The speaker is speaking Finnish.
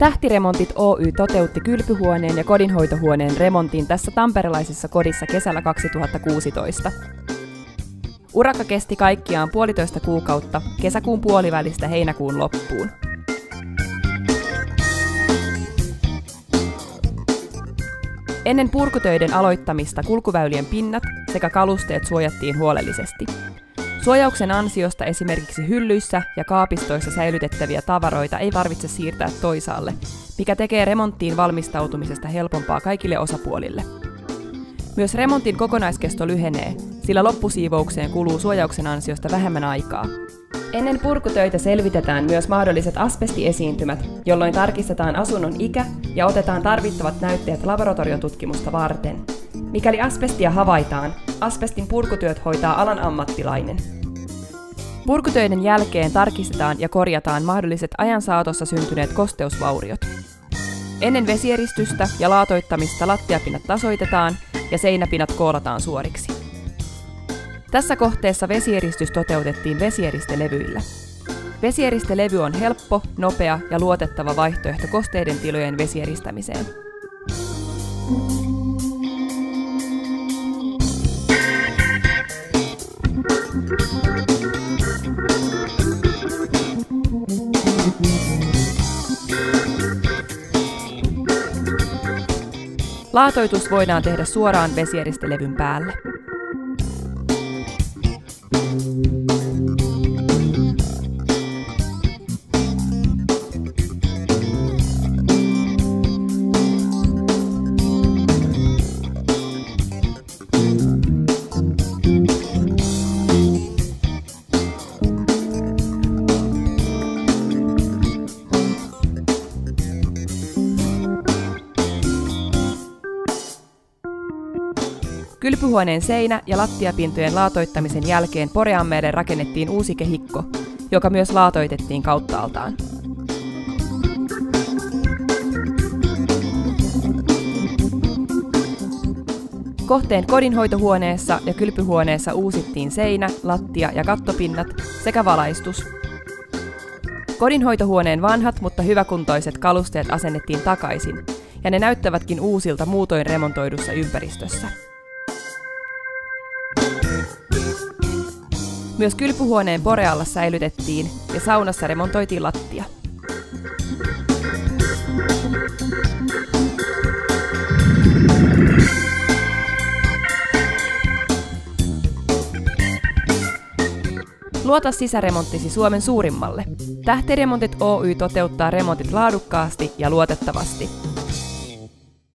Tähtiremontit Oy toteutti kylpyhuoneen ja kodinhoitohuoneen remontin tässä tamperelaisessa kodissa kesällä 2016. Urakka kesti kaikkiaan 1,5 kuukautta kesäkuun puolivälistä heinäkuun loppuun. Ennen purkutöiden aloittamista kulkuväylien pinnat sekä kalusteet suojattiin huolellisesti. Suojauksen ansiosta esimerkiksi hyllyissä ja kaapistoissa säilytettäviä tavaroita ei tarvitse siirtää toisaalle, mikä tekee remonttiin valmistautumisesta helpompaa kaikille osapuolille. Myös remontin kokonaiskesto lyhenee, sillä loppusiivoukseen kuluu suojauksen ansiosta vähemmän aikaa. Ennen purkutöitä selvitetään myös mahdolliset asbestiesiintymät, jolloin tarkistetaan asunnon ikä ja otetaan tarvittavat näytteet laboratoriotutkimusta varten. Mikäli asbestia havaitaan, asbestin purkutyöt hoitaa alan ammattilainen. Purkutöiden jälkeen tarkistetaan ja korjataan mahdolliset ajan saatossa syntyneet kosteusvauriot. Ennen vesieristystä ja laatoittamista lattiapinnat tasoitetaan ja seinäpinnat koolataan suoriksi. Tässä kohteessa vesieristys toteutettiin vesieristelevyillä. Vesieristelevy on helppo, nopea ja luotettava vaihtoehto kosteiden tilojen vesieristämiseen. Laatoitus voidaan tehdä suoraan vesieristelevyn päälle. Kylpyhuoneen seinä- ja lattiapintojen laatoittamisen jälkeen Poreammeelle rakennettiin uusi kehikko, joka myös laatoitettiin kauttaaltaan. Kohteen kodinhoitohuoneessa ja kylpyhuoneessa uusittiin seinä-, lattia- ja kattopinnat sekä valaistus. Kodinhoitohuoneen vanhat, mutta hyväkuntoiset kalusteet asennettiin takaisin, ja ne näyttävätkin uusilta muutoin remontoidussa ympäristössä. Myös kylpyhuoneen porealla säilytettiin ja saunassa remontoitiin lattia. Luota sisäremonttisi Suomen suurimmalle. Tähtiremontit Oy toteuttaa remontit laadukkaasti ja luotettavasti.